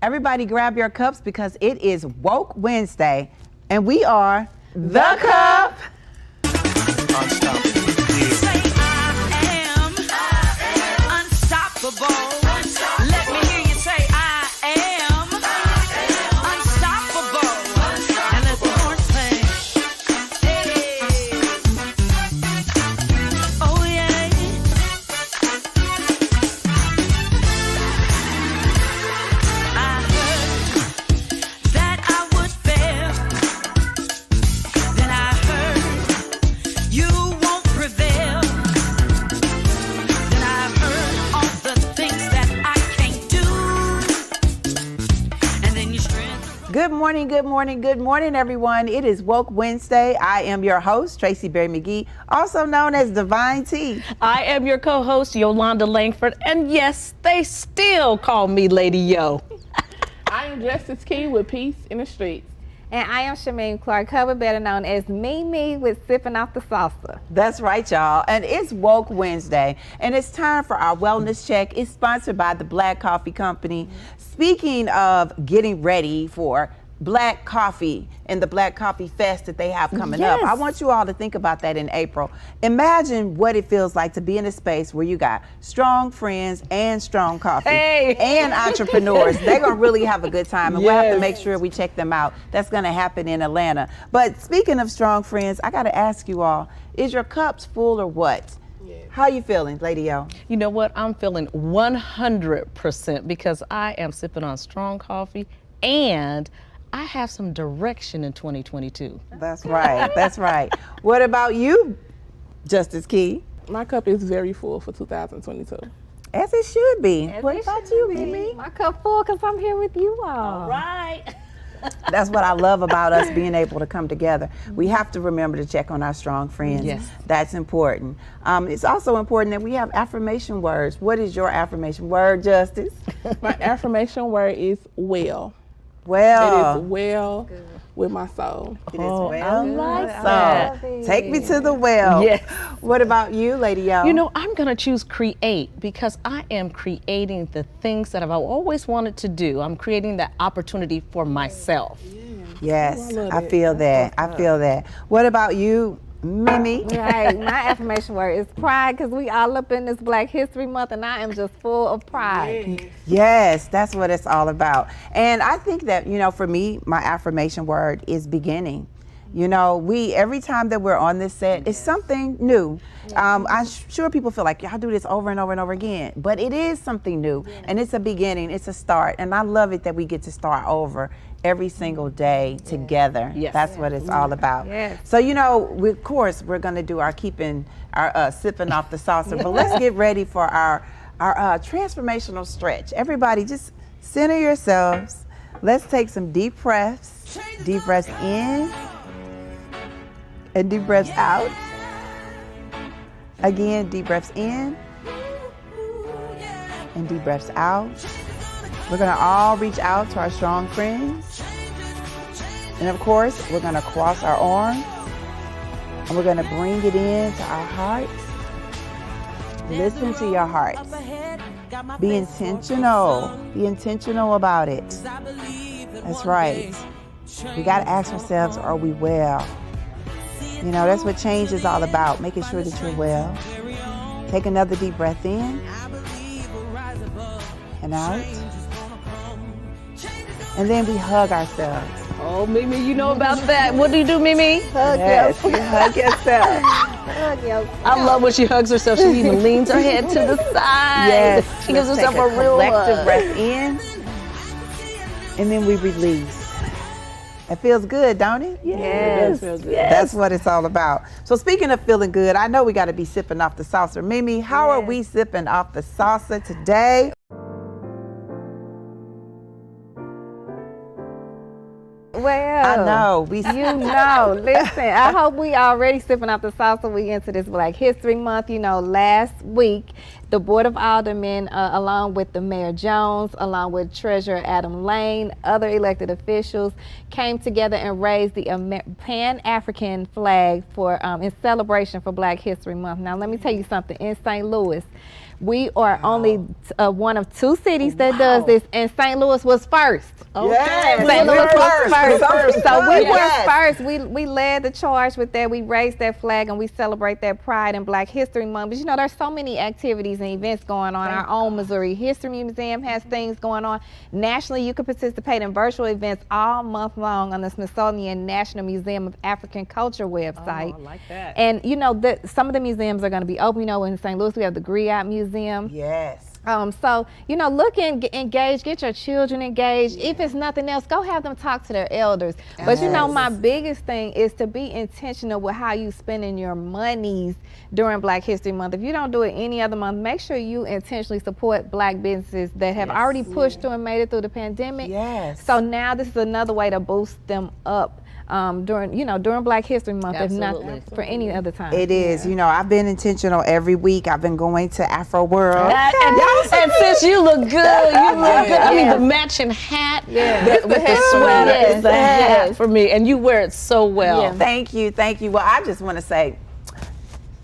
Everybody grab your cups because it is Woke Wednesday, and we are The Cup. Say I am unstoppable. Let me hear you say I am unstoppable. And let the horns play. Hey. Oh yeah. I heard that I would fail. Then I heard you won't prevail. Then I heard all the things that I can't do. And then you strength. Good morning, good morning, good morning, everyone. It is Woke Wednesday. I am your host, Tracy Berry McGee, also known as Divine T. I am your co-host, Yolanda Langford, and yes, they still call me Lady Yo. I am Justice Key with Peace in the Streets. And I am Shameen Clark Hubbard, better known as Mimi with Sipping Off the Salsa. That's right, y'all. And it's Woke Wednesday, and it's time for our wellness check. It's sponsored by the Black Coffee Company. Speaking of getting ready for Black Coffee and the Black Coffee Fest that they have coming up, I want you all to think about that in April. Imagine what it feels like to be in a space where you got strong friends and strong coffee and entrepreneurs. They're going to really have a good time, and we'll have to make sure we check them out. That's going to happen in Atlanta. But speaking of strong friends, I got to ask you all, is your cups full or what? How you feeling, Lady O? You know what? I'm feeling 100% because I am sipping on strong coffee and I have some direction in 2022. That's right. That's right. What about you, Justice Key? My cup is very full for 2022. As it should be. As What it about should you, be. Mimi? My cup full because I'm here with you all. Right. That's what I love about us being able to come together. We have to remember to check on our strong friends. Yes. That's important. It's also important that we have affirmation words. What is your affirmation word, Justice? My affirmation word is well. Well. It is well with my soul. It is well. I like So, that. take me to the well. Yes. What about you, Lady O? You know, I'm going to choose create because I am creating the things that I've always wanted to do. I'm creating that opportunity for myself. Yes, Oh, I love I it. feel that. I feel that. What about you, Mimi? Right, my affirmation word is pride because we all up in this Black History Month and I am just full of pride. Yes, that's what it's all about. And I think that, you know, for me, my affirmation word is beginning. You know, every time that we're on this set, it's something new. I'm sure people feel like y'all do this over and over and over again, but it is something new, and it's a beginning, it's a start, and I love it that we get to start over every single day together. Yes. That's what it's all about. Yes. So, you know, of course, we're going to do our sipping off the saucer, but let's get ready for our transformational stretch. Everybody, just center yourselves. Let's take some deep breaths. Deep breaths in. And deep breaths out. Again, deep breaths in. And deep breaths out. We're going to all reach out to our strong friends. And of course, we're going to cross our arms. And we're going to bring it into our hearts. Listen to your hearts. Be intentional. Be intentional about it. That's right. We got to ask ourselves, are we well? You know, that's what change is all about, making sure that you're well. Take another deep breath in and out. And then we hug ourselves. Oh, Mimi, you know about that. What do you do, Mimi? Hug Yes, you hug yourself. Hug yourself. I love when she hugs herself. She even leans her head to the side. Yes. She gives Let's herself take a real collective hug. breath in. And then we release. It feels good, don't it? Yes. That's what it's all about. So speaking of feeling good, I know we got to be sipping off the salsa. Mimi, how are we sipping off the salsa today? Well, I know. You know, listen, I hope we already sipping off the salsa. We into this Black History Month. You know, last week, The Board of Aldermen, along with the Mayor Jones, along with Treasurer Adam Lane, other elected officials, came together and raised the Pan-African flag for in celebration for Black History Month. Now, let me tell you something. In St. Louis, we are only one of 2 cities that does this, and St. Louis was first. Yes, St. Louis was first. So we Yes. were first. We led the charge with that. We raised that flag and we celebrate that pride in Black History Month. But you know, there's so many activities and events going on. Our own Missouri History Museum has things going on. Nationally, you can participate in virtual events all month long on the Smithsonian National Museum of African Culture website. Oh, I like that. And you know, some of the museums are going to be open. You know, in St. Louis, we have the Griot Museum. Yes. So, you know, look and engage, get your children engaged. If it's nothing else, go have them talk to their elders. But you know, my biggest thing is to be intentional with how you spending your monies during Black History Month. If you don't do it any other month, make sure you intentionally support Black businesses that have already pushed through and made it through the pandemic. Yes. So now this is another way to boost them up during Black History Month, Absolutely. if not for any other time. It is. You know, I've been intentional every week. I've been going to Afro World. And since you look good, I mean, the matching hat with the sweater is the hat for me, and you wear it so well. Yeah. Thank you. Well, I just want to say,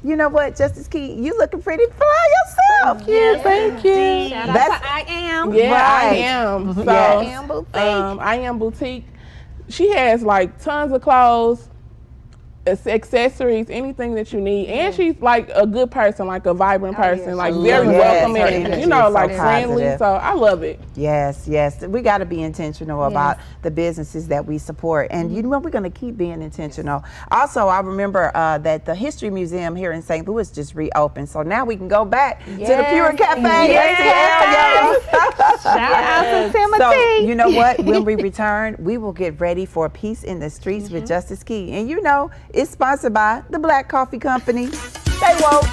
you know what, Justice Key, you looking pretty fly yourself. Yeah, thank you. Shout out That's- to I Am. Yeah, I Right. am. So, Yes. I Am Boutique. I Am Boutique. She has like tons of clothes, accessories, anything that you need. And she's like a good person, like a vibrant person, like very Yes, welcoming, her and energy you know, is so like friendly. positive. So I love it. Yes. We got to be intentional about the businesses that we support. And you know, we're going to keep being intentional. Also, I remember that the History Museum here in St. Louis just reopened. So now we can go back to the Pure Cafe. Shout out to Timothy. So, you know what? When we return, we will get ready for Peace in the Streets with Justice Key. And you know, it's sponsored by the Black Coffee Company. Stay woke.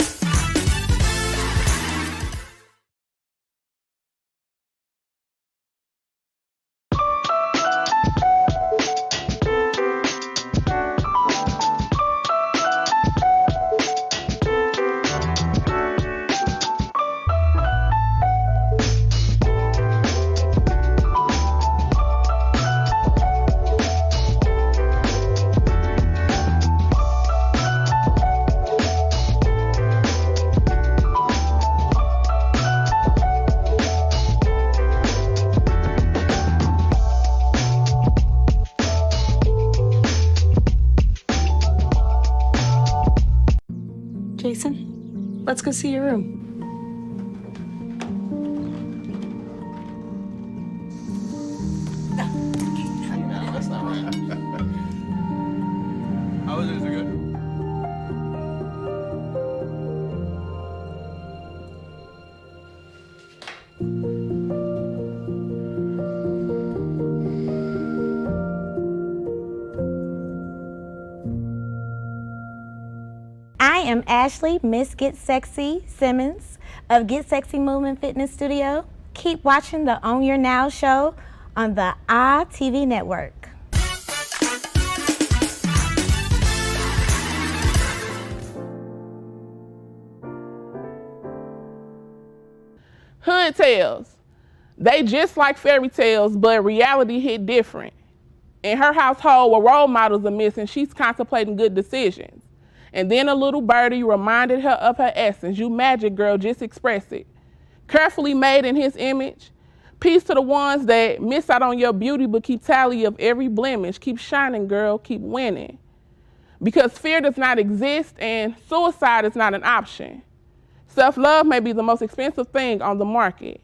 Jason, let's go see your room. How was it? Is it good? I am Ashley, Miss Get Sexy Simmons of Get Sexy Movement Fitness Studio. Keep watching the Own Your Now show on the iTV network. Hood tales. They just like fairy tales, but reality hit different. In her household where role models are missing, she's contemplating good decisions. And then a little birdie reminded her of her essence. You magic, girl, just express it. Carefully made in his image. Peace to the ones that miss out on your beauty but keep tally of every blemish. Keep shining, girl, keep winning. Because fear does not exist and suicide is not an option. Self-love may be the most expensive thing on the market.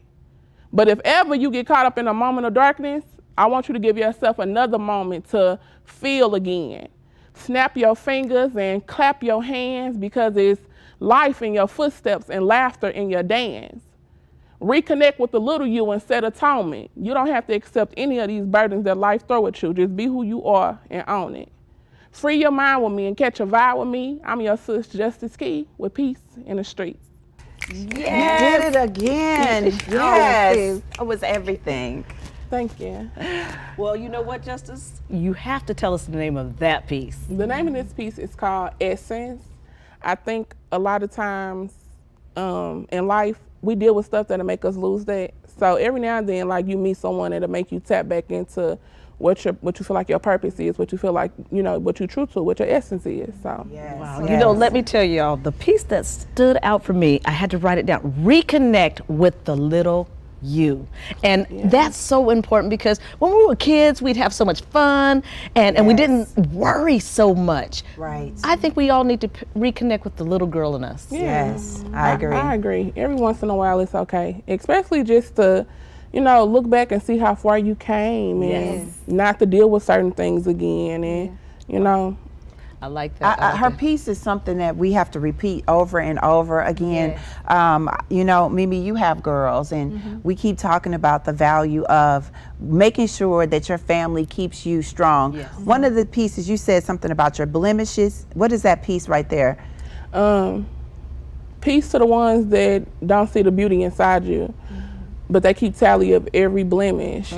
But if ever you get caught up in a moment of darkness, I want you to give yourself another moment to feel again. Snap your fingers and clap your hands because it's life in your footsteps and laughter in your dance. Reconnect with the little you and set atonement. You don't have to accept any of these burdens that life throw at you. Just be who you are and own it. Free your mind with me and catch a vibe with me. I'm your sis, Justice Key, with Peace in the Streets. Yes. Did it again. Yes. It was everything. Thank you. Well, you know what, Justice? You have to tell us the name of that piece. The name of this piece is called Essence. I think a lot of times in life, we deal with stuff that'll make us lose that. So every now and then, like, you meet someone that'll make you tap back into what you feel like your purpose is, what you feel like, what you're true to, what your essence is. So Wow. You know, let me tell y'all, the piece that stood out for me, I had to write it down. Reconnect with the little you. And that's so important because when we were kids, we'd have so much fun and we didn't worry so much. Right. I think we all need to reconnect with the little girl in us. Yes, I agree. I agree. Every once in a while, it's okay, especially just to, look back and see how far you came and not to deal with certain things again. And, I like that. Her piece is something that we have to repeat over and over again. Mimi, you have girls, and we keep talking about the value of making sure that your family keeps you strong. Yes. One of the pieces, you said something about your blemishes. What is that piece right there? Peace to the ones that don't see the beauty inside you, but they keep tally of every blemish.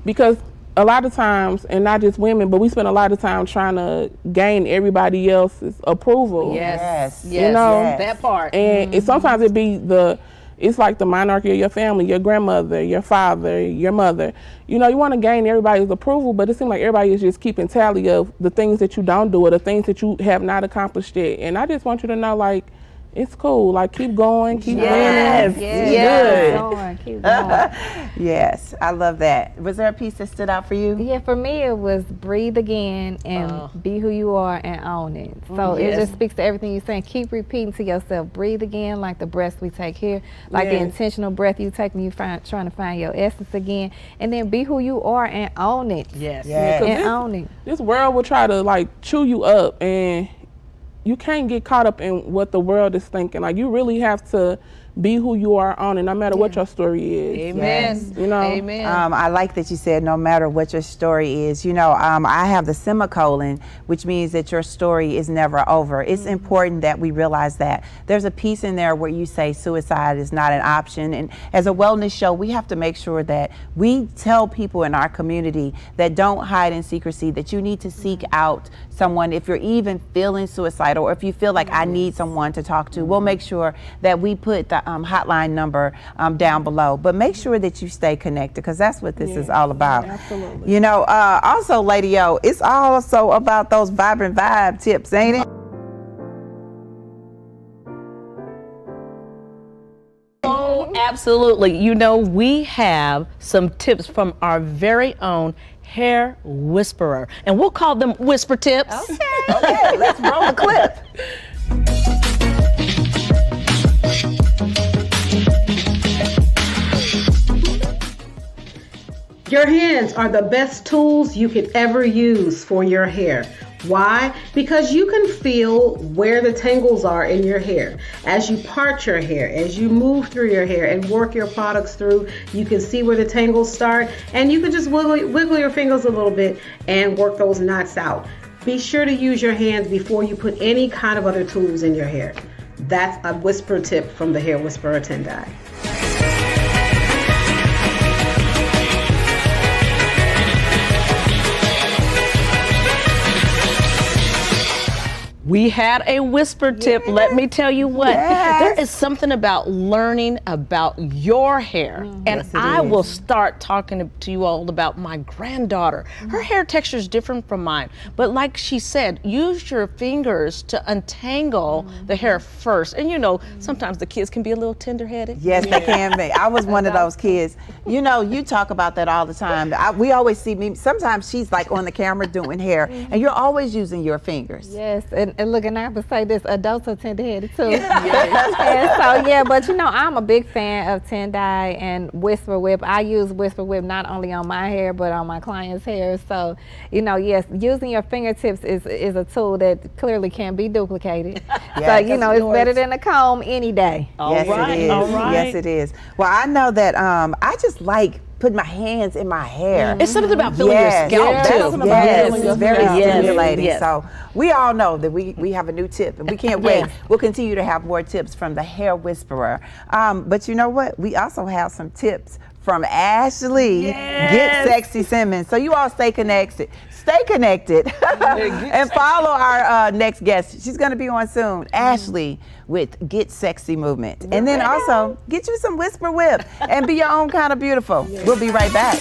Because a lot of times, and not just women, but we spend a lot of time trying to gain everybody else's approval. Yes. That part. And sometimes it's like the monarchy of your family, your grandmother, your father, your mother. You want to gain everybody's approval, but it seems like everybody is just keeping tally of the things that you don't do or the things that you have not accomplished yet. And I just want you to know, like, it's cool. Like, keep going, keep Yes. winning. Yes. Keep going. Yes, I love that. Was there a piece that stood out for you? Yeah, for me it was breathe again and be who you are and own it. So it just speaks to everything you're saying. Keep repeating to yourself, breathe again, like the breath we take here, like the intentional breath you take when you're trying to find your essence again, and then be who you are and own it. Yes. And own it. This world will try to, like, chew you up, and you can't get caught up in what the world is thinking. Like, you really have to be who you are on it, no matter what your story is. Amen. Amen. I like that you said no matter what your story is. I have the semicolon, which means that your story is never over. It's important that we realize that. There's a piece in there where you say suicide is not an option. And as a wellness show, we have to make sure that we tell people in our community that don't hide in secrecy, that you need to seek out someone if you're even feeling suicidal, or if you feel like I need someone to talk to. We'll make sure that we put the hotline number down below, but make sure that you stay connected, because that's what this is all about. Absolutely. Also, Lady O, it's also about those vibrant vibe tips, ain't it? Oh, absolutely. We have some tips from our very own hair whisperer, and we'll call them whisper tips. Okay, let's roll a clip. Your hands are the best tools you could ever use for your hair. Why? Because you can feel where the tangles are in your hair. As you part your hair, as you move through your hair and work your products through, you can see where the tangles start, and you can just wiggle your fingers a little bit and work those knots out. Be sure to use your hands before you put any kind of other tools in your hair. That's a whisper tip from the Hair Whisperer Tendai. We had a whisper tip. Let me tell you what. There is something about learning about your hair. And I will start talking to you all about my granddaughter. Her hair texture is different from mine. But like she said, use your fingers to untangle the hair first. And sometimes the kids can be a little tender-headed. Yes, they can be. I was one of those kids. You talk about that all the time. We always see me. Sometimes she's like on the camera doing hair, and you're always using your fingers. Yes, and look, and I would say this, adults are tender-headed too. And so, but I'm a big fan of Tendai and Whisper Whip. I use Whisper Whip not only on my hair, but on my clients' hair. So, yes, using your fingertips is a tool that clearly can be duplicated. So, it's better than a comb any day. Yes, it is. Yes, it is. Well, I know that I just like putting my hands in my hair. It's something about feeling your scalp too. Yes, it's very stimulating. Yes. So we all know that we have a new tip, and we can't wait. We'll continue to have more tips from the Hair Whisperer. But you know what? We also have some tips from Ashley. Get Sexy Simmons. So you all stay connected. Stay connected and follow our next guest. She's going to be on soon. Ashley with Get Sexy Movement. And then also get you some Whisper Whip and be your own kind of beautiful. We'll be right back.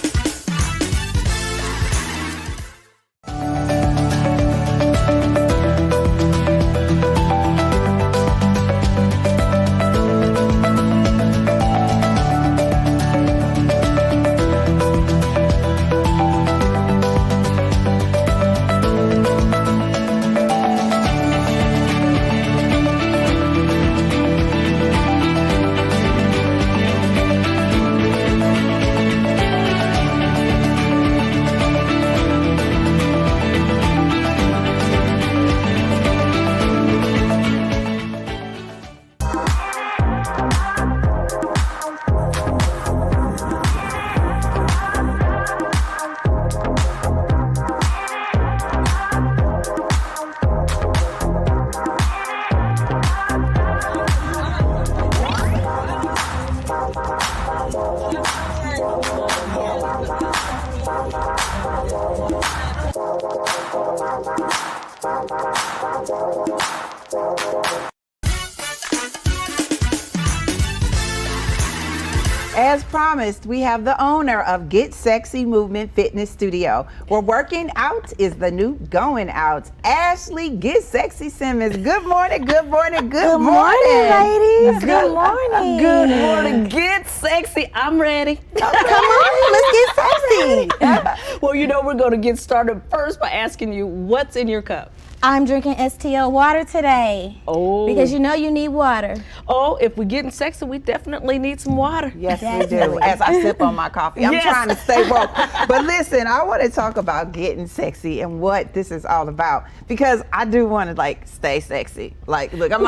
As promised, we have the owner of Get Sexy Movement Fitness Studio, where working out is the new going out. Ashley Get Sexy Simmons. Good morning, good morning, good morning. Ladies. Good morning. Good morning. Get sexy. I'm ready. Come on, let's get sexy. Well, you know, we're going to get started first by asking you what's in your cup. I'm drinking STL water today. Oh. Because you know you need water. Oh, if we're getting sexy, we definitely need some water. Yes, we do. As I sip on my coffee, I'm trying to stay woke. But listen, I want to talk about getting sexy and what this is all about, because I do want to like stay sexy. Like, look, I'm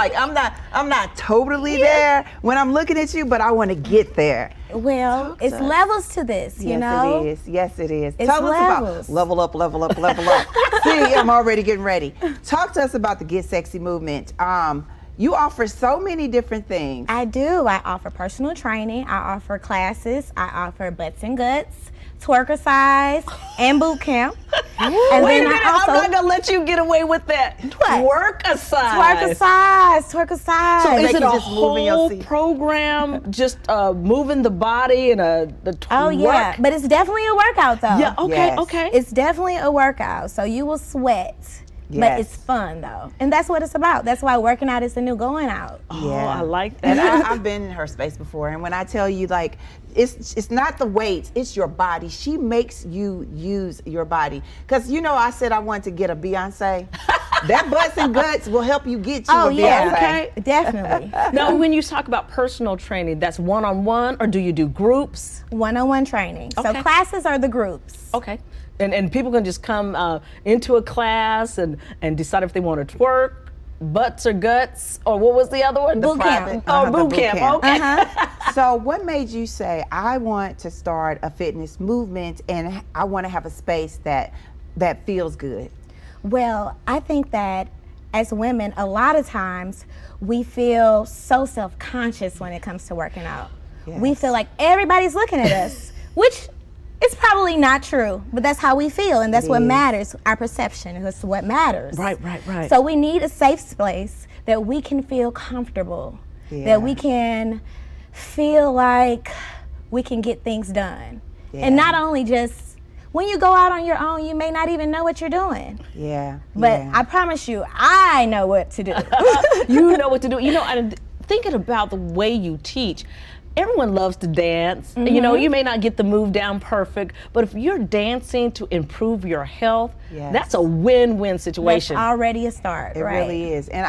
not totally there when I'm looking at you, but I want to get there. Well, it's levels to this, you know? Yes, it is. Yes, it is. It's Tell us levels. about level up, level up, level up. See, I'm already getting ready. Talk to us about the Get Sexy movement. You offer so many different things. I do. I offer personal training. I offer classes. I offer butts and guts, twerkercise, and boot camp. And Wait a then minute, I also I'm not going to let you get away with that. What? Twerkercise. Twerkercise. So is Make it you a just move in your whole seat. program, just moving the body and the twerk? Oh yeah, but it's definitely a workout though. Yeah, okay, Yes. okay. It's definitely a workout, so you will sweat. But Yes. it's fun though, and that's what it's about. That's why working out is the new going out. Oh, I like that. And I've been in her space before, and when I tell you, like, it's not the weights, it's your body. She makes you use your body. Because, you know, I said I wanted to get a Beyonce. That butts and guts will help you get you Oh a yeah, Beyonce. okay, definitely. Now, when you talk about personal training, that's one-on-one, or do you do groups? One-on-one training. So Okay. classes are the groups. Okay. And people can just come into a class and decide if they want to twerk, butts or guts, or what was the other one? Boot camp. Private, Oh, the boot camp. Okay. So what made you say, I want to start a fitness movement and I want to have a space that feels good? Well, I think that as women, a lot of times we feel so self-conscious when it comes to working out. We Yes. feel like everybody's looking at us, which is probably not true, but that's how we feel, and that's what is. matters. Our perception is what matters. Right. So we need a safe space that we can feel comfortable, Yeah. that we can feel like we can get things done. Yeah. And not only just, when you go out on your own, you may not even know what you're doing. Yeah. But yeah. I promise you, I know what to do. You know what to do. You know, and thinking about the way you teach, everyone loves to dance. You know, you may not get the move down perfect, but if you're dancing to improve your health, Yes. that's a win-win That's situation. already a start, It right? really is. And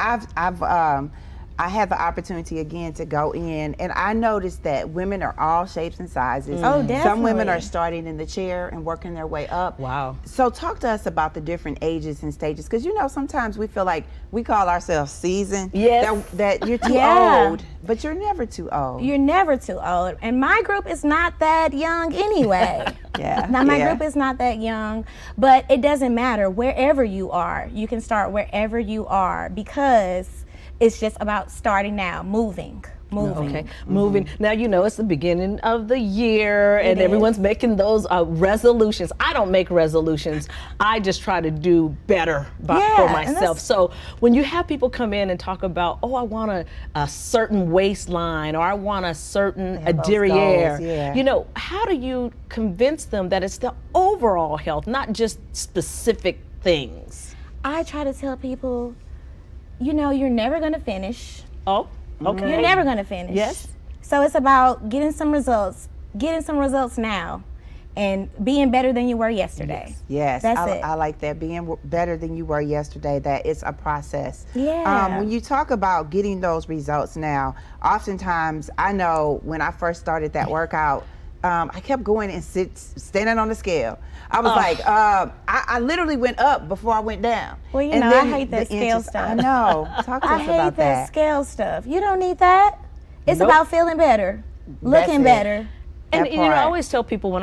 I had the opportunity again to go in, and I noticed that women are all shapes and sizes. Oh, Some women definitely. are starting in the chair and working their way up. Wow. So talk to us about the different ages and stages, because you know sometimes we feel like we call ourselves seasoned. Yes. That you're too Yeah. old, but you're never too old. You're never too old. And my group is not that young anyway. Yeah. Now, my yeah. group is not that young, but it doesn't matter. Wherever you are, you can start wherever you are, because it's just about starting now, moving moving. Okay, moving. Now, you know, it's the beginning of the year and is. everyone's making those resolutions. I don't make resolutions. I just try to do better for and myself. that's- So when you have people come in and talk about, oh, I want a certain waistline or I want a certain those derriere, goals, yeah. you know, how do you convince them that it's the overall health, not just specific things? I try to tell people, you know, you're never going to finish. Oh, okay. You're never going to finish. Yes. So it's about getting some results now, and being better than you were yesterday. Yes, That's I, it. I like that. Being better than you were yesterday, that it's a process. Yeah. When you talk about getting those results now, oftentimes, I know when I first started that workout, I kept going and standing on the scale. I was like, I literally went up before I went down. Well, you And know, then I hate that the scale inches- stuff. I know. Talk to I us hate about that. scale stuff. You don't need that. It's Nope. about feeling better, looking it. better. And That you know, I part. always tell people when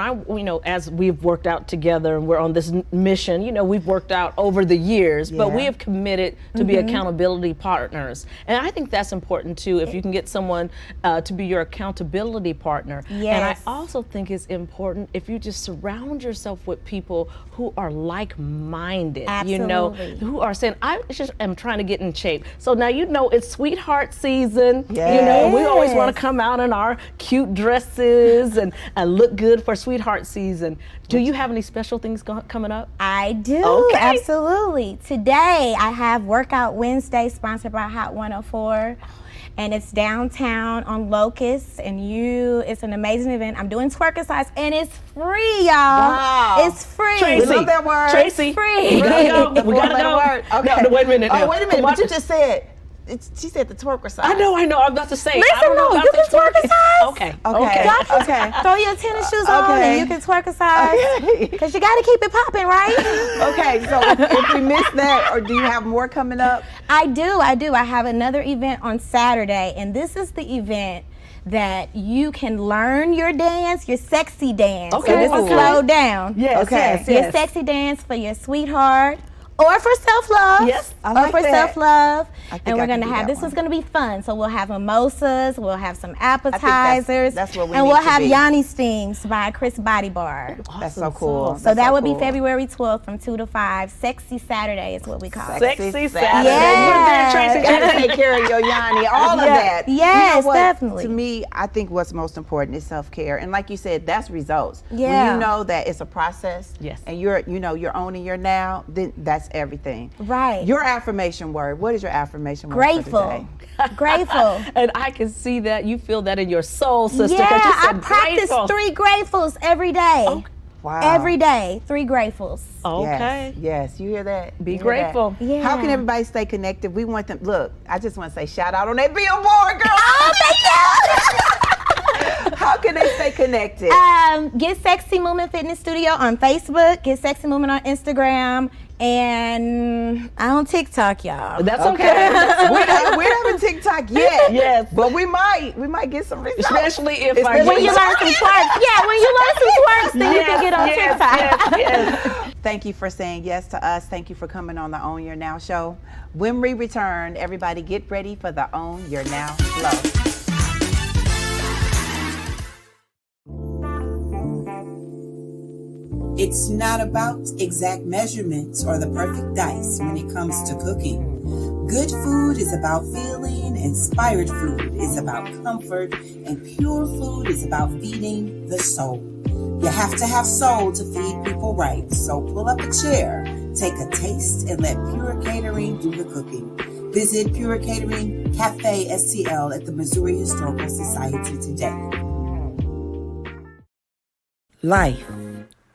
as we've worked out together and we're on this mission, you know, we've worked out over the years, but we Yeah. have committed to be accountability partners. And I think that's important too, if you can get someone to be your accountability partner. And I Yes. also think it's important if you just surround yourself with people who are like-minded, you know, Absolutely. who are saying, I just am trying to get in shape. So now, you know, it's sweetheart season, you know, and we always want Yes. to come out in our cute dresses and look good for sweetheart season. Do you have any special things coming up? I do, Okay. absolutely. Today I have Workout Wednesday sponsored by Hot 104. And it's downtown on Locust, and it's an amazing event. I'm doing twerk-a-size, and it's free, y'all. Wow. It's free. Tracy, We love that word. Tracy, Free. we gotta go. We Four gotta letter go. word. Okay. No, wait a minute. Oh, now. wait a minute. What- But you just said, she said the twerker side. I know. I'm about to say. I Listen, don't know no, about you this can twerk-a-size. Okay. Okay. Y'all can Okay. throw your tennis shoes on, Okay. and you can twerk-a-size. Okay. Because you got to keep it popping, right? Okay, so if we missed that, or do you have more coming up? I do. I have another event on Saturday, and this is the event that you can learn your dance, your sexy dance. Okay. So this is Ooh. slow down. Yes. Okay. Yes. Your sexy dance for your sweetheart. Or for self-love. Yes, I like or for that. self-love. I think And we're I can going to do have, that this one. is going to be fun. So we'll have mimosas, we'll have some that's appetizers. what we and need we'll to have be. Yanni Steams by Chris Body Bar. That's so cool. So That's that would cool. be February 12th from 2 to 5. Sexy Saturday is what we call it. Sexy Saturday. Yes. Tracy. Gotta take care of your Yanni, all of that. Yes, You know what? definitely. To me, I think what's most important is self-care. And like you said, that's results. When Yeah. you know that it's a process, Yes. and you're owning your now, then that's everything. Right. Your affirmation word. What is your affirmation word for Grateful. today? Grateful. And I can see that you feel that in your soul, sister. 'cause Yeah, you I said practice grateful. 3 gratefuls every day. Wow. Every day, 3 gratefuls. Okay. Yes, you hear that? Be You hear grateful. that? Yeah. How can everybody stay connected? We want them. Look, I just want to say shout out on that billboard, girl. Oh, thank you. How can they stay connected? Get Sexy Movement Fitness Studio on Facebook. Get Sexy Movement on Instagram. And I'm on TikTok, y'all. That's okay. we don't have a TikTok yet. Yes. But we might get some results. Especially if Especially When you learn some twerks. Yeah, when you learn some twerks, then you can get on TikTok. Yes. Thank you for saying yes to us. Thank you for coming on the Own Your Now show. When we return, everybody get ready for the Own Your Now flow. It's not about exact measurements or the perfect dice when it comes to cooking. Good food is about feeling, inspired food is about comfort, and pure food is about feeding the soul. You have to have soul to feed people right, so pull up a chair, take a taste, and let Pure Catering do the cooking. Visit Pure Catering Cafe STL at the Missouri Historical Society today. Life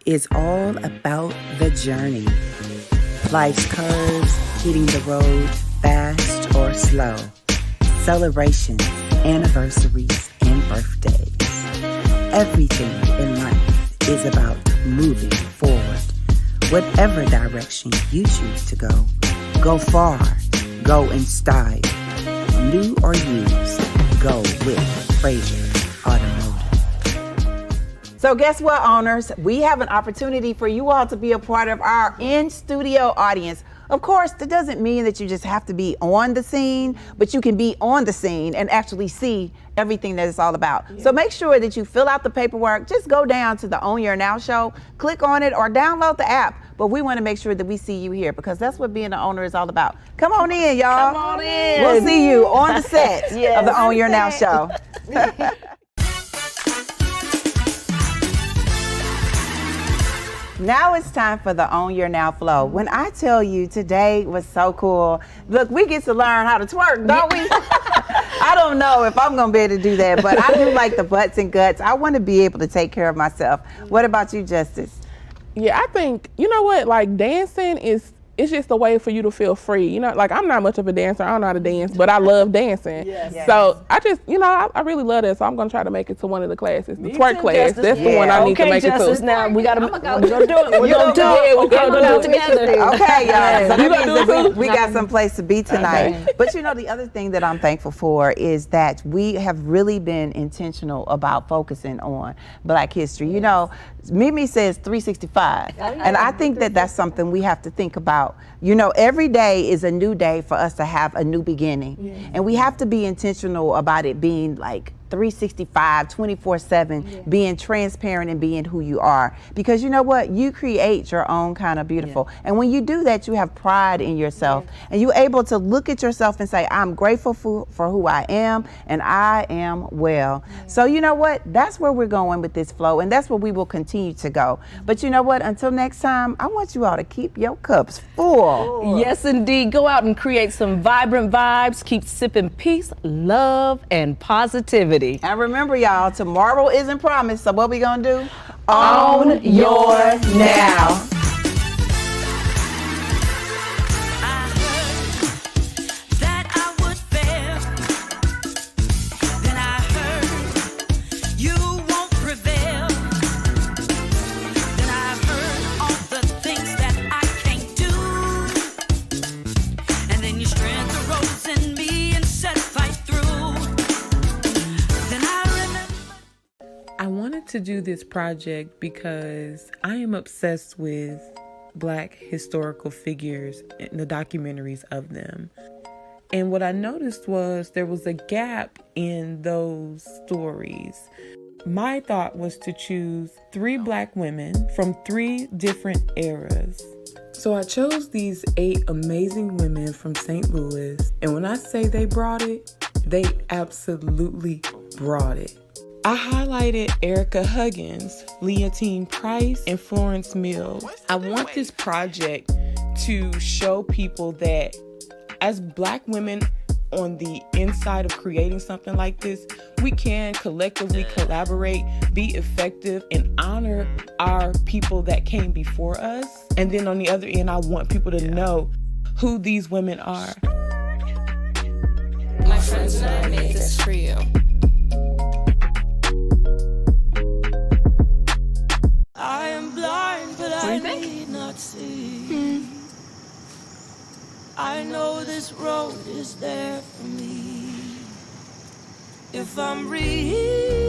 is all about the journey. Life's curves, hitting the road fast or slow. Celebrations, anniversaries, and birthdays. Everything in life is about moving forward. Whatever direction you choose to go far, go in style. New or used, go with Fraser Automotive. So guess what, owners? We have an opportunity for you all to be a part of our in-studio audience. Of course, that doesn't mean that you just have to be on the scene, but you can be on the scene and actually see everything that it's all about. So make sure that you fill out the paperwork. Just go down to the Own Your Now show, click on it, or download the app. But we want to make sure that we see you here, because that's what being an owner is all about. Come on in, y'all. Come on in. We'll see you on the set of the Own Your Now show. Now it's time for the Own Your Now flow. When I tell you today was so cool, look, we get to learn how to twerk, don't we? I don't know if I'm gonna be able to do that, but I do like the butts and guts. I want to be able to take care of myself. What about you, Justice? Yeah, I think, you know what, like dancing it's just a way for you to feel free. You know, like I'm not much of a dancer. I don't know how to dance, but I love dancing. Yes. So I just, you know, I really love it. So I'm going to try to make it to one of the classes. The twerk class. Justice. That's the one I need to make Justice, it to. now we got to do it. We're going to do it. We're going to do it together. Okay, y'all. So You that gonna means do that it too? we got some place to be tonight. Okay. But you know, the other thing that I'm thankful for is that we have really been intentional about focusing on Black history. You know, Mimi says 365. And I think that that's something we have to think about. You know, every day is a new day for us to have a new beginning. And we have to be intentional about it being like 365, 24/7, being transparent and being who you are. Because you know what? You create your own kind of beautiful. And when you do that, you have pride in yourself. And you're able to look at yourself and say, I'm grateful for who I am, and I am well. So you know what? That's where we're going with this flow, and that's where we will continue to go. But you know what? Until next time, I want you all to keep your cups full. Yes, indeed. Go out and create some vibrant vibes. Keep sipping peace, love, and positivity. And remember, y'all, tomorrow isn't promised. So what we gonna do? Own your now. I heard that I would fail. Then I heard you won't prevail. Then I heard all the things that I can't do. And then your strength arose in me and said, fight through. Then I remember. I wanted to do this project because I am obsessed with Black historical figures and the documentaries of them. And what I noticed was there was a gap in those stories. My thought was to choose 3 Black women from 3 different eras. So I chose these 8 amazing women from St. Louis. And when I say they brought it, they absolutely brought it. I highlighted Erica Huggins, Leontine Price, and Florence Mills. I want this project to show people that as Black women on the inside of creating something like this, we can collectively collaborate, be effective, and honor our people that came before us. And then on the other end, I want people to know who these women are. My friends and I made this for you. I am blind, but I need not see. I know this road is there for me. If I'm real.